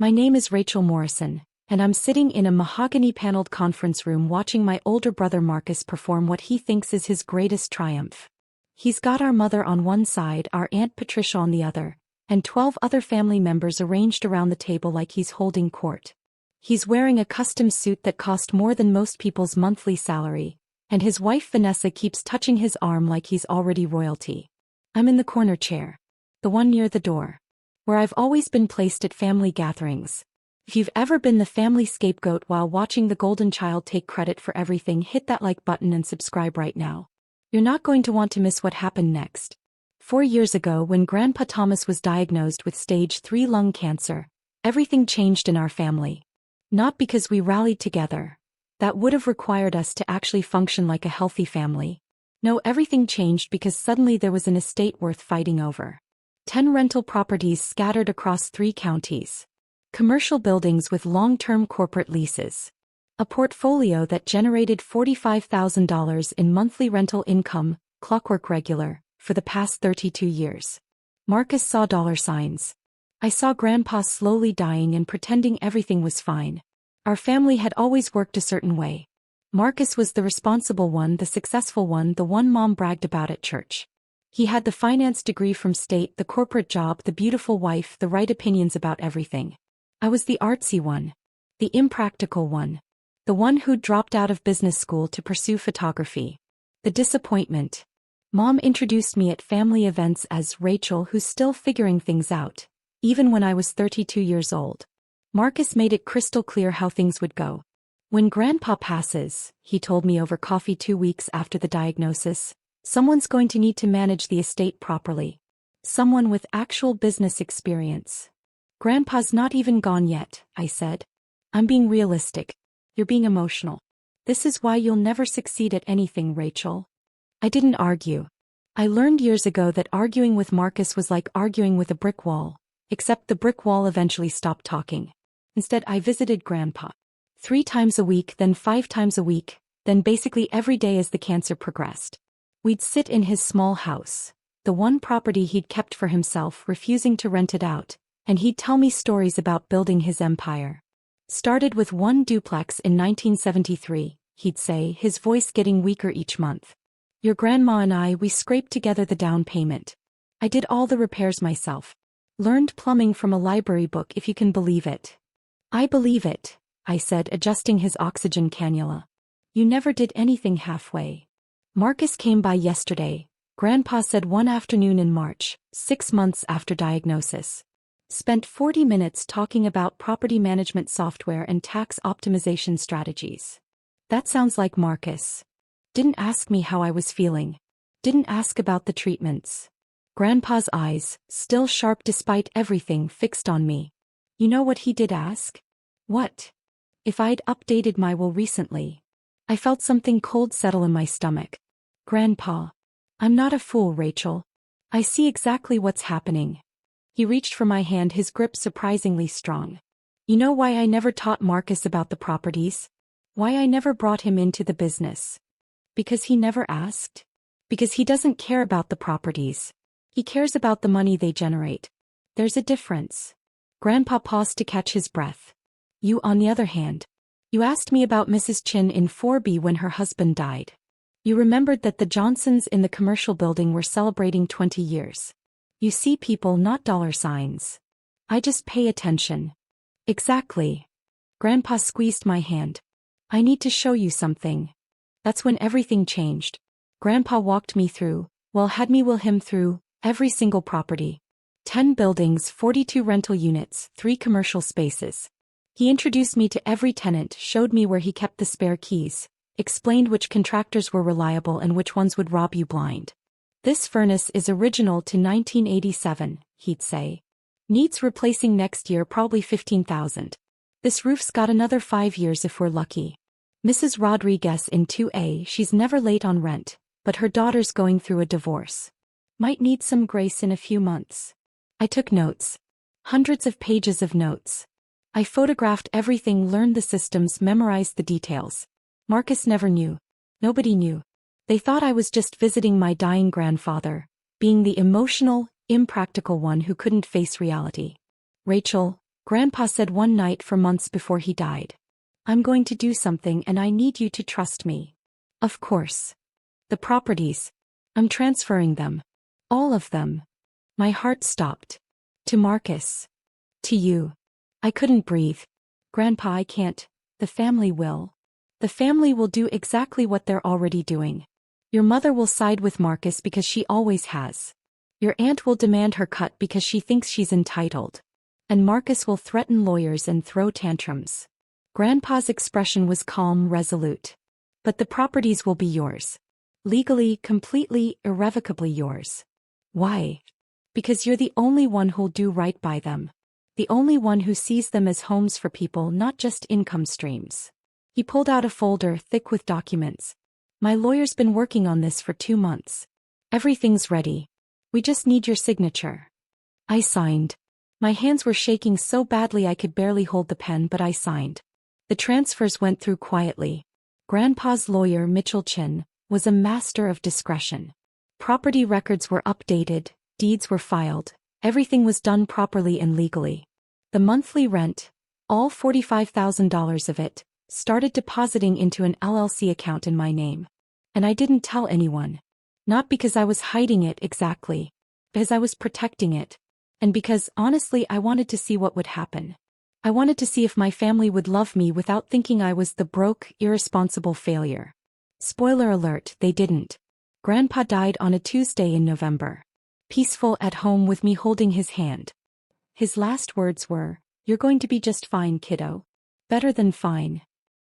My name is Rachel Morrison, and I'm sitting in a mahogany-paneled conference room watching my older brother Marcus perform what he thinks is his greatest triumph. He's got our mother on one side, our Aunt Patricia on the other, and 12 other family members arranged around the table like he's holding court. He's wearing a custom suit that cost more than most people's monthly salary, and his wife Vanessa keeps touching his arm like he's already royalty. I'm in the corner chair, the one near the door, where I've always been placed at family gatherings. If you've ever been the family scapegoat while watching the golden child take credit for everything, hit that like button and subscribe right now. You're not going to want to miss what happened next. 4 years ago, when Grandpa Thomas was diagnosed with stage 3 lung cancer, everything changed in our family. Not because we rallied together. That would have required us to actually function like a healthy family. No, everything changed because suddenly there was an estate worth fighting over. 10 rental properties scattered across 3 counties. Commercial buildings with long-term corporate leases. A portfolio that generated $45,000 in monthly rental income, clockwork regular, for the past 32 years. Marcus saw dollar signs. I saw Grandpa slowly dying and pretending everything was fine. Our family had always worked a certain way. Marcus was the responsible one, the successful one, the one Mom bragged about at church. He had the finance degree from state, the corporate job, the beautiful wife, the right opinions about everything. I was the artsy one. The impractical one. The one who dropped out of business school to pursue photography. The disappointment. Mom introduced me at family events as Rachel, who's still figuring things out, even when I was 32 years old. Marcus made it crystal clear how things would go. When Grandpa passes, he told me over coffee 2 weeks after the diagnosis, someone's going to need to manage the estate properly. Someone with actual business experience. Grandpa's not even gone yet, I said. I'm being realistic. You're being emotional. This is why you'll never succeed at anything, Rachel. I didn't argue. I learned years ago that arguing with Marcus was like arguing with a brick wall, except the brick wall eventually stopped talking. Instead, I visited Grandpa 3 times a week, then 5 times a week, then basically every day as the cancer progressed. We'd sit in his small house, the one property he'd kept for himself, refusing to rent it out, and he'd tell me stories about building his empire. Started with 1 duplex in 1973, he'd say, his voice getting weaker each month. Your grandma and I, we scraped together the down payment. I did all the repairs myself. Learned plumbing from a library book, if you can believe it. I believe it, I said, adjusting his oxygen cannula. You never did anything halfway. Marcus came by yesterday, Grandpa said one afternoon in March, 6 months after diagnosis. Spent 40 minutes talking about property management software and tax optimization strategies. That sounds like Marcus. Didn't ask me how I was feeling. Didn't ask about the treatments. Grandpa's eyes, still sharp despite everything, fixed on me. You know what he did ask? What? If I'd updated my will recently. I felt something cold settle in my stomach. Grandpa. I'm not a fool, Rachel. I see exactly what's happening. He reached for my hand, his grip surprisingly strong. You know why I never taught Marcus about the properties? Why I never brought him into the business? Because he never asked? Because he doesn't care about the properties. He cares about the money they generate. There's a difference. Grandpa paused to catch his breath. You, on the other hand. You asked me about Mrs. Chin in 4B when her husband died. You remembered that the Johnsons in the commercial building were celebrating 20 years. You see people, not dollar signs. I just pay attention. Exactly. Grandpa squeezed my hand. I need to show you something. That's when everything changed. Grandpa walked me through, had me will him through, every single property. 10 buildings, 42 rental units, 3 commercial spaces. He introduced me to every tenant, showed me where he kept the spare keys, explained which contractors were reliable and which ones would rob you blind. This furnace is original to 1987, he'd say. Needs replacing next year, probably $15,000. This roof's got another 5 years if we're lucky. Mrs. Rodriguez in 2A, she's never late on rent, but her daughter's going through a divorce. Might need some grace in a few months. I took notes. Hundreds of pages of notes. I photographed everything, learned the systems, memorized the details. Marcus never knew. Nobody knew. They thought I was just visiting my dying grandfather, being the emotional, impractical one who couldn't face reality. Rachel, Grandpa said one night for months before he died. I'm going to do something and I need you to trust me. Of course. The properties. I'm transferring them. All of them. My heart stopped. To Marcus. To you. I couldn't breathe. Grandpa, I can't. The family will. The family will do exactly what they're already doing. Your mother will side with Marcus because she always has. Your aunt will demand her cut because she thinks she's entitled. And Marcus will threaten lawyers and throw tantrums. Grandpa's expression was calm, resolute. But the properties will be yours. Legally, completely, irrevocably yours. Why? Because you're the only one who'll do right by them. The only one who sees them as homes for people, not just income streams. He pulled out a folder thick with documents. My lawyer's been working on this for 2 months. Everything's ready. We just need your signature. I signed. My hands were shaking so badly I could barely hold the pen, but I signed. The transfers went through quietly. Grandpa's lawyer, Mitchell Chin, was a master of discretion. Property records were updated, deeds were filed, everything was done properly and legally. The monthly rent, all $45,000 of it, started depositing into an LLC account in my name. And I didn't tell anyone. Not because I was hiding it exactly, because I was protecting it. And because, honestly, I wanted to see what would happen. I wanted to see if my family would love me without thinking I was the broke, irresponsible failure. Spoiler alert, they didn't. Grandpa died on a Tuesday in November. Peaceful at home with me holding his hand. His last words were, "You're going to be just fine, kiddo. Better than fine."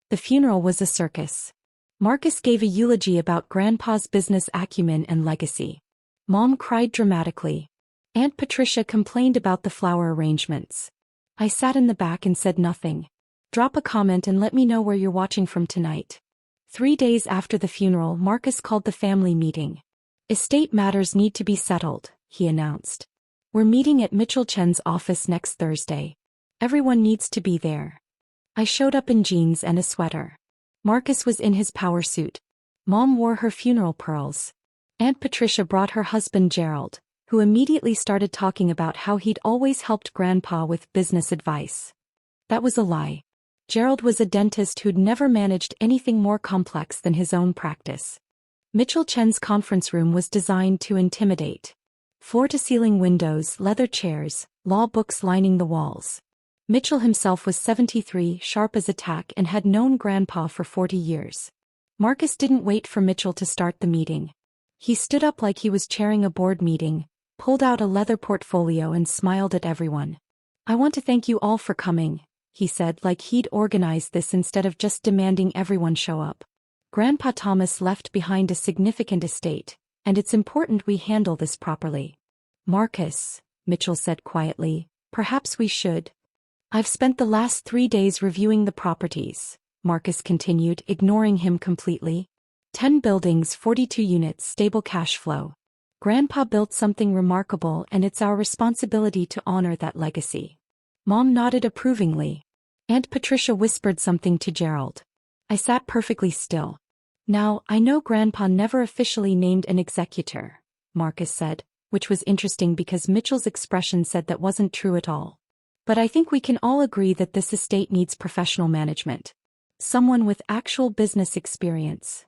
The funeral was a circus. Marcus gave a eulogy about Grandpa's business acumen and legacy. Mom cried dramatically. Aunt Patricia complained about the flower arrangements. I sat in the back and said nothing. Drop a comment and let me know where you're watching from tonight. 3 days after the funeral, Marcus called the family meeting. Estate matters need to be settled, he announced. We're meeting at Mitchell Chen's office next Thursday. Everyone needs to be there. I showed up in jeans and a sweater. Marcus was in his power suit. Mom wore her funeral pearls. Aunt Patricia brought her husband Gerald, who immediately started talking about how he'd always helped Grandpa with business advice. That was a lie. Gerald was a dentist who'd never managed anything more complex than his own practice. Mitchell Chen's conference room was designed to intimidate. Floor-to-ceiling windows, leather chairs, law books lining the walls. Mitchell himself was 73, sharp as a tack, and had known Grandpa for 40 years. Marcus didn't wait for Mitchell to start the meeting. He stood up like he was chairing a board meeting, pulled out a leather portfolio and smiled at everyone. "I want to thank you all for coming," he said, like he'd organized this instead of just demanding everyone show up. "Grandpa Thomas left behind a significant estate, and it's important we handle this properly." "Marcus," Mitchell said quietly, "perhaps we should." "I've spent the last 3 days reviewing the properties," Marcus continued, ignoring him completely. 10 buildings, 42 units, stable cash flow. Grandpa built something remarkable, and it's our responsibility to honor that legacy. Mom nodded approvingly. Aunt Patricia whispered something to Gerald. I sat perfectly still. "Now, I know Grandpa never officially named an executor," Marcus said, which was interesting because Mitchell's expression said that wasn't true at all. "But I think we can all agree that this estate needs professional management. Someone with actual business experience."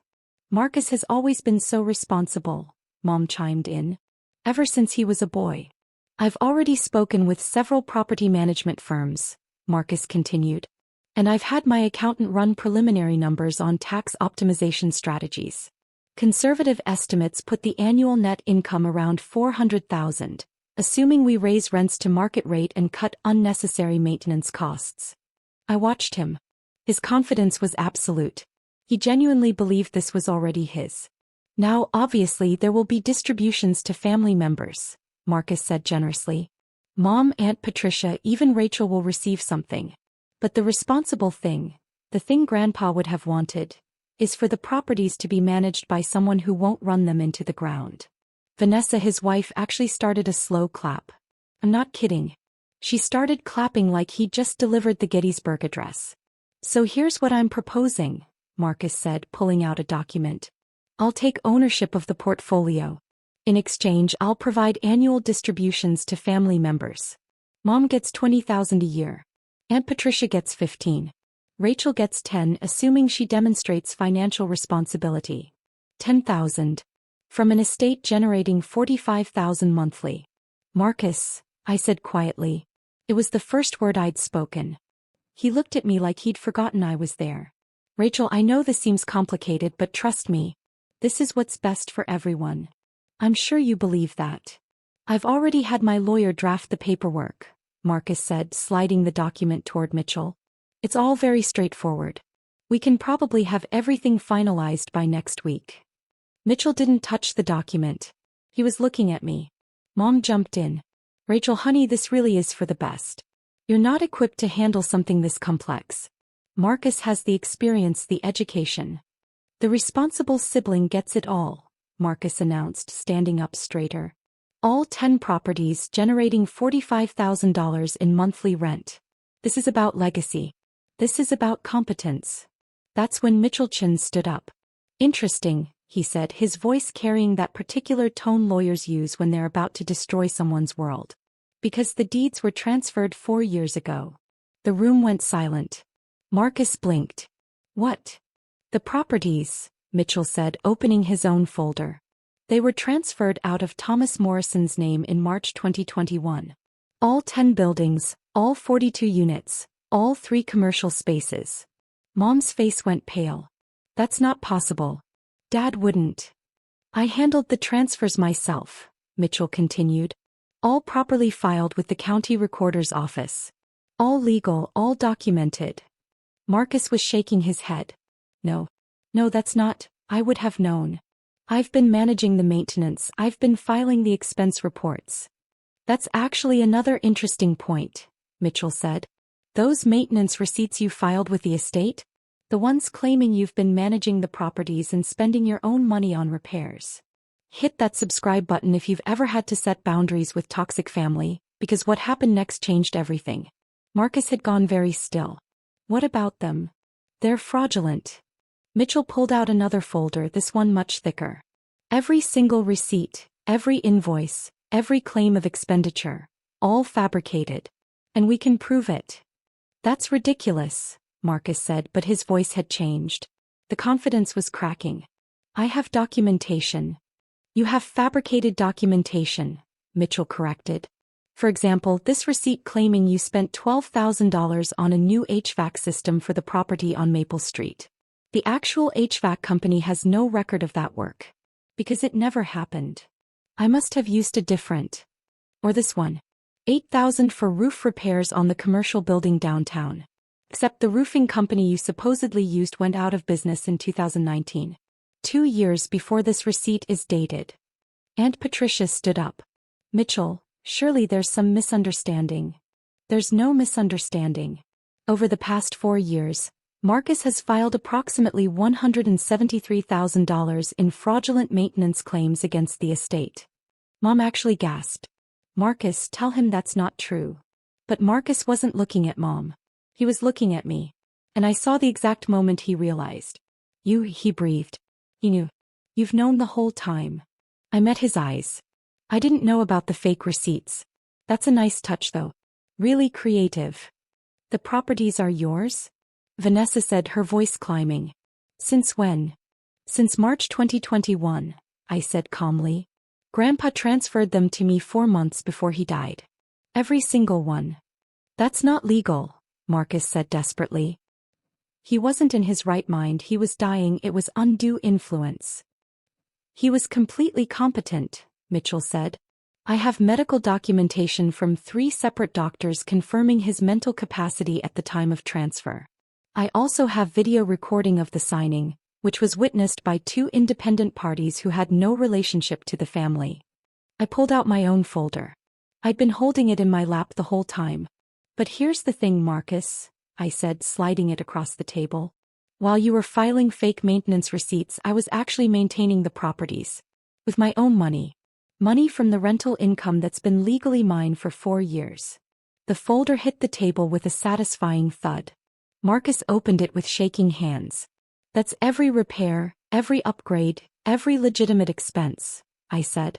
"Marcus has always been so responsible," Mom chimed in. "Ever since he was a boy." "I've already spoken with several property management firms," Marcus continued. "And I've had my accountant run preliminary numbers on tax optimization strategies. Conservative estimates put the annual net income around $400,000, assuming we raise rents to market rate and cut unnecessary maintenance costs." I watched him. His confidence was absolute. He genuinely believed this was already his. "Now, obviously, there will be distributions to family members," Marcus said generously. "Mom, Aunt Patricia, even Rachel will receive something. But the responsible thing, the thing Grandpa would have wanted, is for the properties to be managed by someone who won't run them into the ground." Vanessa, his wife, actually started a slow clap. I'm not kidding. She started clapping like he'd just delivered the Gettysburg Address. "So here's what I'm proposing," Marcus said, pulling out a document. "I'll take ownership of the portfolio. In exchange, I'll provide annual distributions to family members. Mom gets 20,000 a year. Aunt Patricia gets 15. Rachel gets 10, assuming she demonstrates financial responsibility. 10,000. From an estate generating 45,000 monthly. Marcus, I said quietly. It was the first word I'd spoken. He looked at me like he'd forgotten I was there. Rachel, I know this seems complicated, but trust me. This is what's best for everyone. I'm sure you believe that. I've already had my lawyer draft the paperwork, Marcus said, sliding the document toward Mitchell. It's all very straightforward. We can probably have everything finalized by next week. Mitchell didn't touch the document. He was looking at me. Mom jumped in. Rachel, honey, this really is for the best. You're not equipped to handle something this complex. Marcus has the experience, the education. The responsible sibling gets it all, Marcus announced, standing up straighter. All 10 properties generating $45,000 in monthly rent. This is about legacy. This is about competence. That's when Mitchell Chin stood up. Interesting, he said, his voice carrying that particular tone lawyers use when they're about to destroy someone's world. Because the deeds were transferred 4 years ago. The room went silent. Marcus blinked. What? The properties, Mitchell said, opening his own folder. They were transferred out of Thomas Morrison's name in March 2021. All 10 buildings, all 42 units, all 3 commercial spaces. Mom's face went pale. That's not possible. Dad wouldn't. I handled the transfers myself, Mitchell continued. All properly filed with the county recorder's office. All legal, all documented. Marcus was shaking his head. No, that's not, I would have known. I've been managing the maintenance, I've been filing the expense reports. That's actually another interesting point, Mitchell said. Those maintenance receipts you filed with the estate? The ones claiming you've been managing the properties and spending your own money on repairs. Hit that subscribe button if you've ever had to set boundaries with toxic family, because what happened next changed everything. Marcus had gone very still. What about them? They're fraudulent. Mitchell pulled out another folder, this one much thicker. Every single receipt, every invoice, every claim of expenditure, all fabricated. And we can prove it. That's ridiculous, Marcus said, but his voice had changed. The confidence was cracking. I have documentation. You have fabricated documentation, Mitchell corrected. For example, this receipt claiming you spent $12,000 on a new HVAC system for the property on Maple Street. The actual HVAC company has no record of that work. Because it never happened. I must have used a different. Or this one. $8,000 for roof repairs on the commercial building downtown. Except the roofing company you supposedly used went out of business in 2019. 2 years before this receipt is dated. Aunt Patricia stood up. Mitchell, surely there's some misunderstanding. There's no misunderstanding. Over the past 4 years, Marcus has filed approximately $173,000 in fraudulent maintenance claims against the estate. Mom actually gasped. Marcus, tell him that's not true. But Marcus wasn't looking at Mom. He was looking at me. And I saw the exact moment he realized. He breathed. He knew. You've known the whole time. I met his eyes. I didn't know about the fake receipts. That's a nice touch though. Really creative. The properties are yours? Vanessa said, her voice climbing. Since when? Since March 2021, I said calmly. Grandpa transferred them to me 4 months before he died. Every single one. That's not legal, Marcus said desperately. He wasn't in his right mind, he was dying, it was undue influence. He was completely competent, Mitchell said. I have medical documentation from 3 separate doctors confirming his mental capacity at the time of transfer. I also have video recording of the signing, which was witnessed by 2 independent parties who had no relationship to the family. I pulled out my own folder. I'd been holding it in my lap the whole time. But here's the thing, Marcus, I said, sliding it across the table. While you were filing fake maintenance receipts, I was actually maintaining the properties. With my own money. Money from the rental income that's been legally mine for 4 years. The folder hit the table with a satisfying thud. Marcus opened it with shaking hands. That's every repair, every upgrade, every legitimate expense, I said.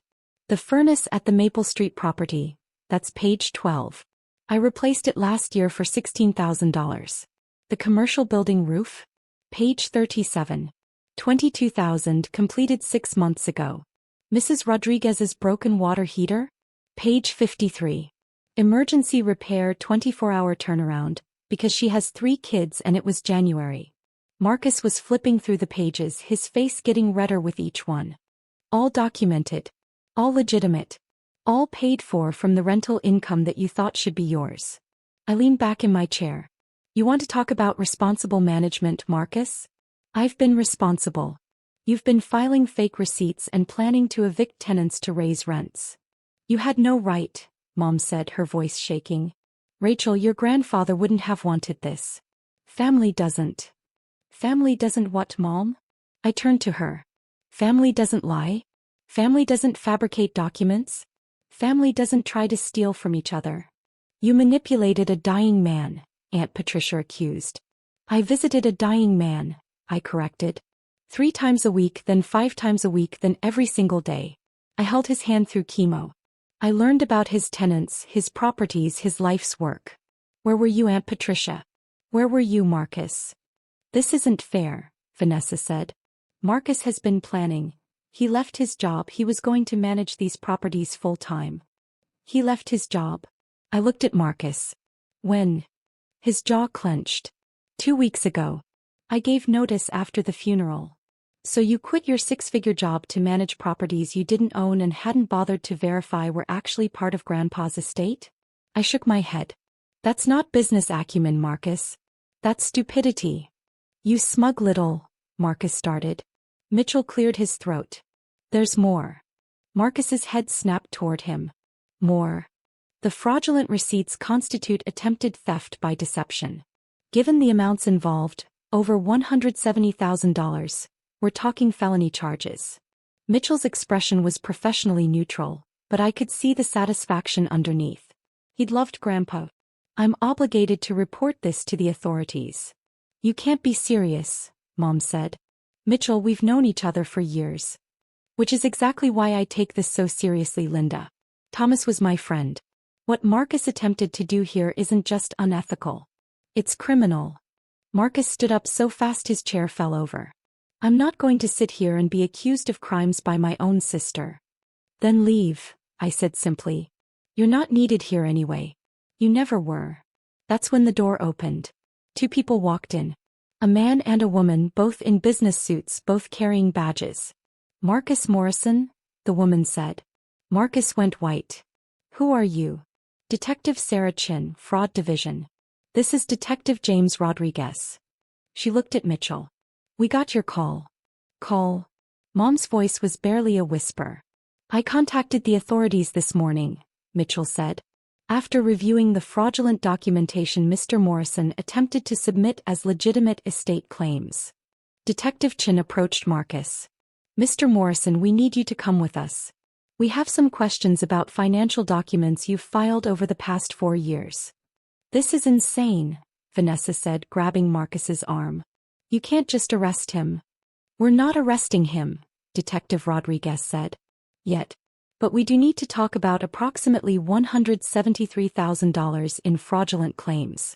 The furnace at the Maple Street property, that's page 12. I replaced it last year for $16,000. The commercial building roof? Page 37. 22,000 completed 6 months ago. Mrs. Rodriguez's broken water heater? Page 53. Emergency repair 24-hour turnaround, because she has 3 kids and it was January. Marcus was flipping through the pages, his face getting redder with each one. All documented. All legitimate. All paid for from the rental income that you thought should be yours. I leaned back in my chair. You want to talk about responsible management, Marcus? I've been responsible. You've been filing fake receipts and planning to evict tenants to raise rents. You had no right, Mom said, her voice shaking. Rachel, your grandfather wouldn't have wanted this. Family doesn't. Family doesn't what, Mom? I turned to her. Family doesn't lie? Family doesn't fabricate documents? Family doesn't try to steal from each other. You manipulated a dying man, Aunt Patricia accused. I visited a dying man, I corrected. 3 times a week, then 5 times a week, then every single day. I held his hand through chemo. I learned about his tenants, his properties, his life's work. Where were you, Aunt Patricia? Where were you, Marcus? This isn't fair, Vanessa said. Marcus has been planning. He left his job. He was going to manage these properties full-time. He left his job. I looked at Marcus. When? His jaw clenched. 2 weeks ago. I gave notice after the funeral. So you quit your 6-figure job to manage properties you didn't own and hadn't bothered to verify were actually part of Grandpa's estate? I shook my head. That's not business acumen, Marcus. That's stupidity. You smug little, Marcus started. Mitchell cleared his throat. There's more. Marcus's head snapped toward him. More. The fraudulent receipts constitute attempted theft by deception. Given the amounts involved, over $170,000, we're talking felony charges. Mitchell's expression was professionally neutral, but I could see the satisfaction underneath. He'd loved Grandpa. I'm obligated to report this to the authorities. You can't be serious, Mom said. Mitchell, we've known each other for years. Which is exactly why I take this so seriously, Linda. Thomas was my friend. What Marcus attempted to do here isn't just unethical. It's criminal. Marcus stood up so fast his chair fell over. I'm not going to sit here and be accused of crimes by my own sister. Then leave, I said simply. You're not needed here anyway. You never were. That's when the door opened. 2 people walked in. A man and a woman, both in business suits, both carrying badges. Marcus Morrison, the woman said. Marcus went white. Who are you? Detective Sarah Chin, Fraud Division. This is Detective James Rodriguez. She looked at Mitchell. We got your call. Call? Mom's voice was barely a whisper. I contacted the authorities this morning, Mitchell said. After reviewing the fraudulent documentation Mr. Morrison attempted to submit as legitimate estate claims. Detective Chin approached Marcus. Mr. Morrison, we need you to come with us. We have some questions about financial documents you've filed over the past 4 years. This is insane, Vanessa said, grabbing Marcus's arm. You can't just arrest him. We're not arresting him, Detective Rodriguez said. Yet. But we do need to talk about approximately $173,000 in fraudulent claims.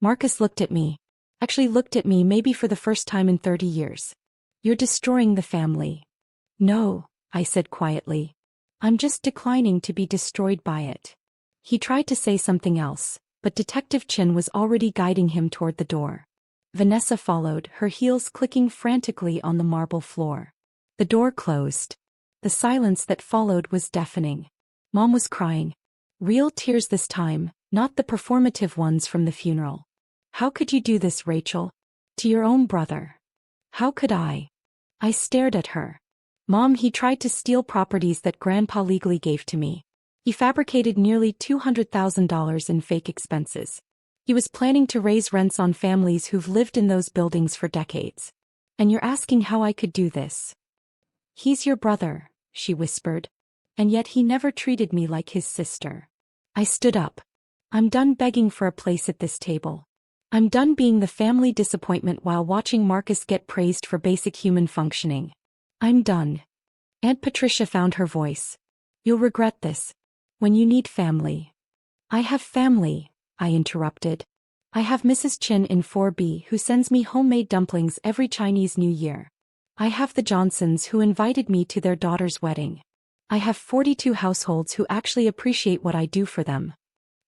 Marcus looked at me. Actually looked at me maybe for the first time in 30 years. You're destroying the family. No, I said quietly. I'm just declining to be destroyed by it. He tried to say something else, but Detective Chin was already guiding him toward the door. Vanessa followed, her heels clicking frantically on the marble floor. The door closed. The silence that followed was deafening. Mom was crying. Real tears this time, not the performative ones from the funeral. How could you do this, Rachel? To your own brother. How could I? I stared at her. Mom, he tried to steal properties that Grandpa legally gave to me. He fabricated nearly $200,000 in fake expenses. He was planning to raise rents on families who've lived in those buildings for decades. And you're asking how I could do this? He's your brother, she whispered. And yet he never treated me like his sister. I stood up. I'm done begging for a place at this table. I'm done being the family disappointment while watching Marcus get praised for basic human functioning. I'm done. Aunt Patricia found her voice. You'll regret this. When you need family. I have family, I interrupted. I have Mrs. Chin in 4B who sends me homemade dumplings every Chinese New Year. I have the Johnsons who invited me to their daughter's wedding. I have 42 households who actually appreciate what I do for them.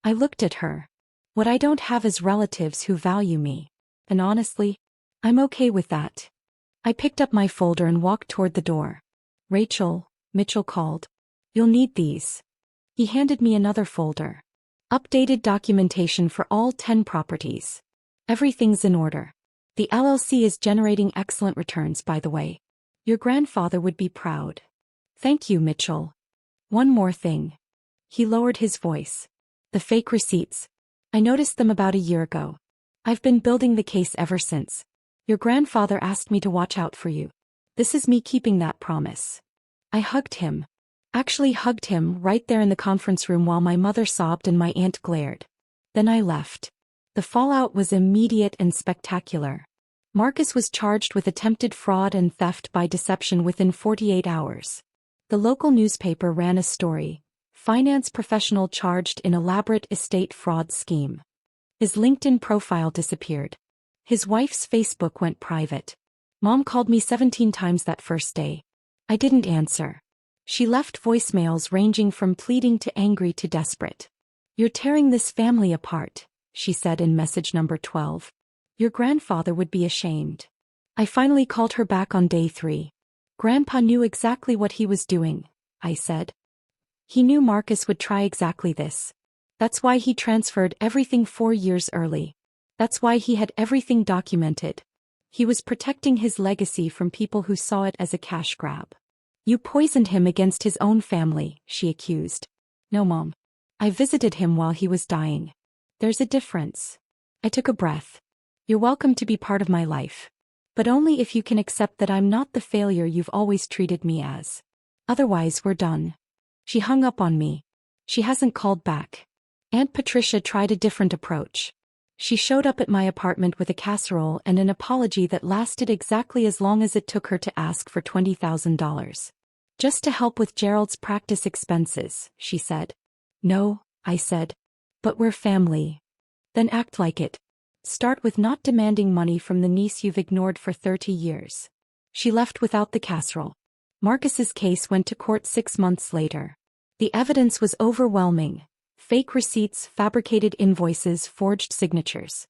I looked at her. What I don't have is relatives who value me. And honestly, I'm okay with that. I picked up my folder and walked toward the door. Rachel, Mitchell called. You'll need these. He handed me another folder. Updated documentation for all 10 properties. Everything's in order. The LLC is generating excellent returns, by the way. Your grandfather would be proud. Thank you, Mitchell. One more thing. He lowered his voice. The fake receipts. I noticed them about a year ago. I've been building the case ever since. Your grandfather asked me to watch out for you. This is me keeping that promise. I hugged him. Actually hugged him right there in the conference room while my mother sobbed and my aunt glared. Then I left. The fallout was immediate and spectacular. Marcus was charged with attempted fraud and theft by deception within 48 hours. The local newspaper ran a story. Finance professional charged in elaborate estate fraud scheme. His LinkedIn profile disappeared. His wife's Facebook went private. Mom called me 17 times that first day. I didn't answer. She left voicemails ranging from pleading to angry to desperate. You're tearing this family apart, she said in message number 12. Your grandfather would be ashamed. I finally called her back on day 3. Grandpa knew exactly what he was doing, I said. He knew Marcus would try exactly this. That's why he transferred everything 4 years early. That's why he had everything documented. He was protecting his legacy from people who saw it as a cash grab. You poisoned him against his own family, she accused. No, Mom. I visited him while he was dying. There's a difference. I took a breath. You're welcome to be part of my life. But only if you can accept that I'm not the failure you've always treated me as. Otherwise, we're done. She hung up on me. She hasn't called back. Aunt Patricia tried a different approach. She showed up at my apartment with a casserole and an apology that lasted exactly as long as it took her to ask for $20,000. Just to help with Gerald's practice expenses, she said. No, I said. But we're family. Then act like it. Start with not demanding money from the niece you've ignored for 30 years. She left without the casserole. Marcus's case went to court 6 months later. The evidence was overwhelming. Fake receipts, fabricated invoices, forged signatures.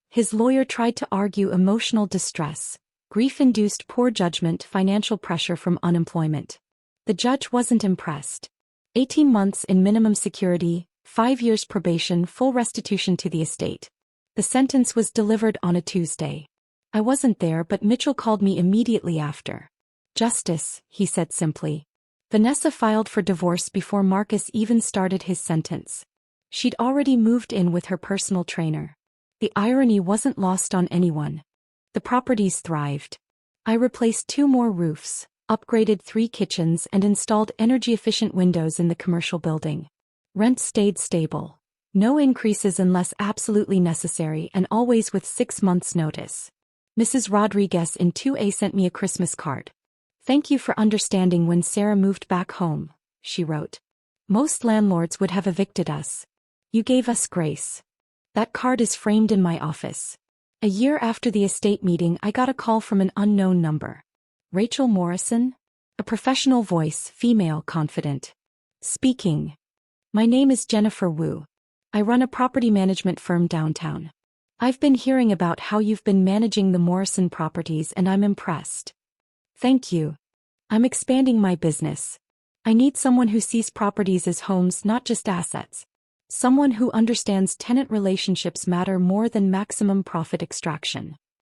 His lawyer tried to argue emotional distress, grief-induced poor judgment, financial pressure from unemployment. The judge wasn't impressed. 18 months in minimum security, 5 years probation, full restitution to the estate. The sentence was delivered on a Tuesday. I wasn't there, but Mitchell called me immediately after. Justice, he said simply. Vanessa filed for divorce before Marcus even started his sentence. She'd already moved in with her personal trainer. The irony wasn't lost on anyone. The properties thrived. I replaced 2 more roofs, upgraded 3 kitchens and installed energy-efficient windows in the commercial building. Rent stayed stable. No increases unless absolutely necessary and always with 6 months' notice. Mrs. Rodriguez in 2A sent me a Christmas card. Thank you for understanding when Sarah moved back home, she wrote. Most landlords would have evicted us. You gave us grace. That card is framed in my office. A year after the estate meeting, I got a call from an unknown number. Rachel Morrison? A professional voice, female, confident. Speaking. My name is Jennifer Wu. I run a property management firm downtown. I've been hearing about how you've been managing the Morrison properties and I'm impressed. Thank you. I'm expanding my business. I need someone who sees properties as homes, not just assets. Someone who understands tenant relationships matter more than maximum profit extraction.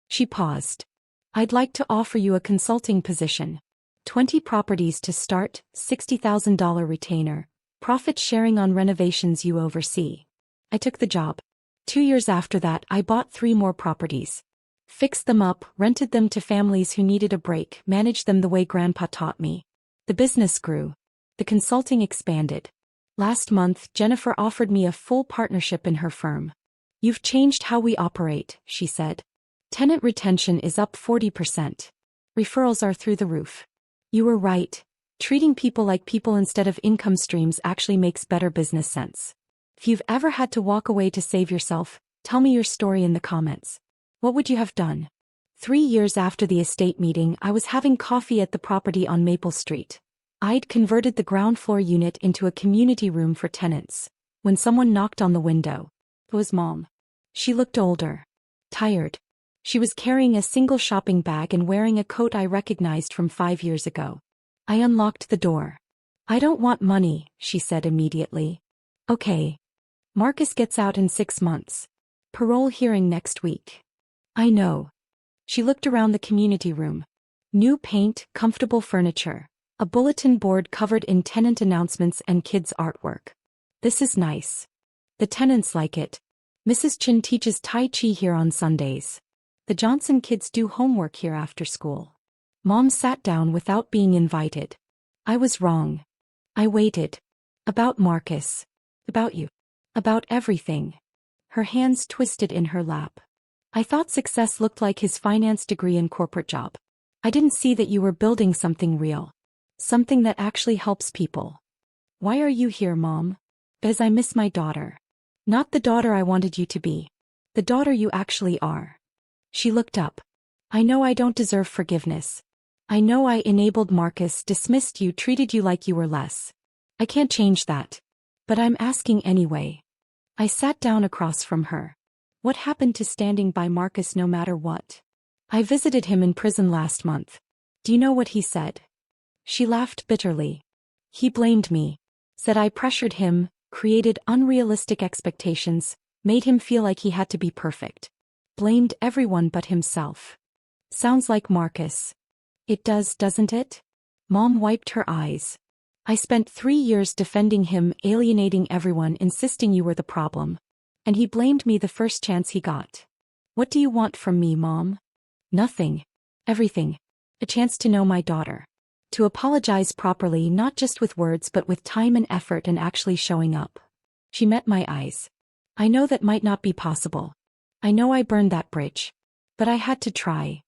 She paused. I'd like to offer you a consulting position. 20 properties to start, $60,000 retainer, profit sharing on renovations you oversee. I took the job. 2 years after that, I bought 3 more properties. Fixed them up, rented them to families who needed a break, managed them the way Grandpa taught me. The business grew. The consulting expanded. Last month, Jennifer offered me a full partnership in her firm. You've changed how we operate, she said. Tenant retention is up 40%. Referrals are through the roof. You were right. Treating people like people instead of income streams actually makes better business sense. If you've ever had to walk away to save yourself, tell me your story in the comments. What would you have done? 3 years after the estate meeting, I was having coffee at the property on Maple Street. I'd converted the ground floor unit into a community room for tenants, when someone knocked on the window. It was Mom. She looked older. Tired. She was carrying a single shopping bag and wearing a coat I recognized from 5 years ago. I unlocked the door. "I don't want money," she said immediately. "Okay. Marcus gets out in 6 months. Parole hearing next week." "I know." She looked around the community room. New paint, comfortable furniture, a bulletin board covered in tenant announcements and kids' artwork. "This is nice. The tenants like it. Mrs. Chin teaches Tai Chi here on Sundays. The Johnson kids do homework here after school." Mom sat down without being invited. I was wrong. I waited. "About Marcus. About you. About everything." Her hands twisted in her lap. "I thought success looked like his finance degree and corporate job. I didn't see that you were building something real. Something that actually helps people." "Why are you here, Mom?" "Because I miss my daughter. Not the daughter I wanted you to be. The daughter you actually are." She looked up. "I know I don't deserve forgiveness. I know I enabled Marcus, dismissed you, treated you like you were less. I can't change that. But I'm asking anyway." I sat down across from her. "What happened to standing by Marcus no matter what?" "I visited him in prison last month. Do you know what he said?" She laughed bitterly. "He blamed me. Said I pressured him, created unrealistic expectations, made him feel like he had to be perfect. Blamed everyone but himself." "Sounds like Marcus." "It does, doesn't it?" Mom wiped her eyes. "I spent 3 years defending him, alienating everyone, insisting you were the problem. And he blamed me the first chance he got. What do you want from me, Mom?" "Nothing. Everything. A chance to know my daughter. To apologize properly, not just with words but with time and effort and actually showing up." She met my eyes. "I know that might not be possible. I know I burned that bridge. But I had to try.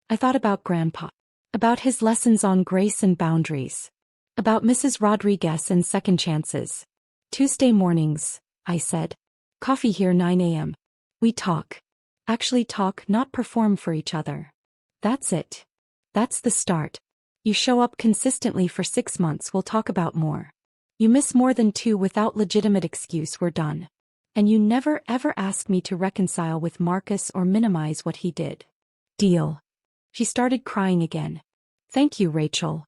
I thought about Grandpa. About his lessons on grace and boundaries. About Mrs. Rodriguez and second chances. Tuesday mornings," I said. "Coffee here 9 a.m. We talk. Actually talk, not perform for each other. That's it. That's the start. You show up consistently for 6 months, we'll talk about more. You miss more than 2 without legitimate excuse, we're done. And you never ever ask me to reconcile with Marcus or minimize what he did. Deal." She started crying again. "Thank you, Rachel.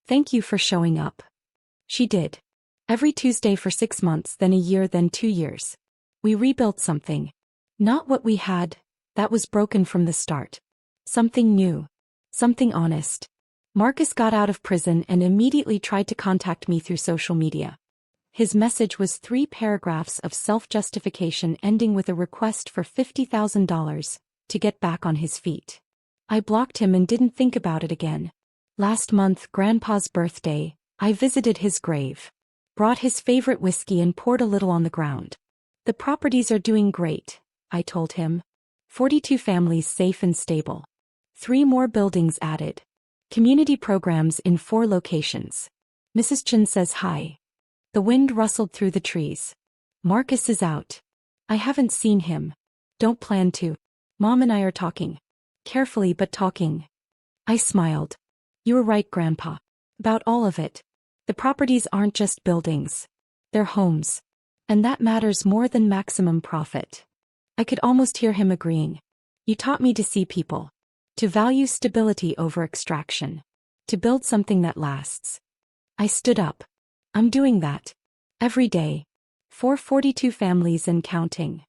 Thank you for showing up." She did. Every Tuesday for 6 months, then a year, then 2 years. We rebuilt something. Not what we had, that was broken from the start. Something new. Something honest. Marcus got out of prison and immediately tried to contact me through social media. His message was 3 paragraphs of self-justification ending with a request for $50,000 to get back on his feet. I blocked him and didn't think about it again. Last month, Grandpa's birthday, I visited his grave. Brought his favorite whiskey and poured a little on the ground. "The properties are doing great," I told him. 42 families safe and stable. 3 more buildings added. Community programs in 4 locations. Mrs. Chin says hi. The wind rustled through the trees. Marcus is out. I haven't seen him. Don't plan to. Mom and I are talking. Carefully but talking. I smiled. You were right, Grandpa. About all of it. The properties aren't just buildings. They're homes. And that matters more than maximum profit. I could almost hear him agreeing. You taught me to see people. To value stability over extraction. To build something that lasts. I stood up. I'm doing that. Every day. For 42 families and counting.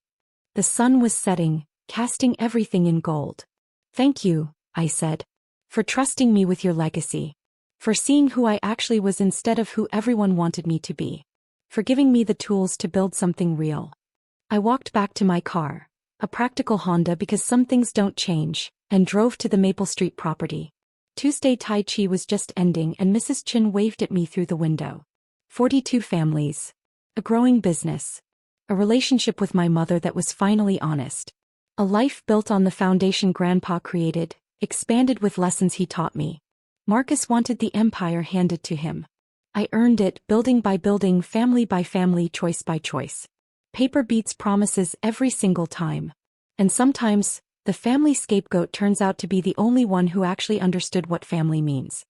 The sun was setting, casting everything in gold. Thank you, I said. For trusting me with your legacy. For seeing who I actually was instead of who everyone wanted me to be. For giving me the tools to build something real. I walked back to my car, a practical Honda because some things don't change, and drove to the Maple Street property. Tuesday Tai Chi was just ending and Mrs. Chin waved at me through the window. 42 families. A growing business. A relationship with my mother that was finally honest. A life built on the foundation Grandpa created, expanded with lessons he taught me. Marcus wanted the empire handed to him. I earned it, building by building, family by family, choice by choice. paper beats promises every single time. And sometimes, the family scapegoat turns out to be the only one who actually understood what family means.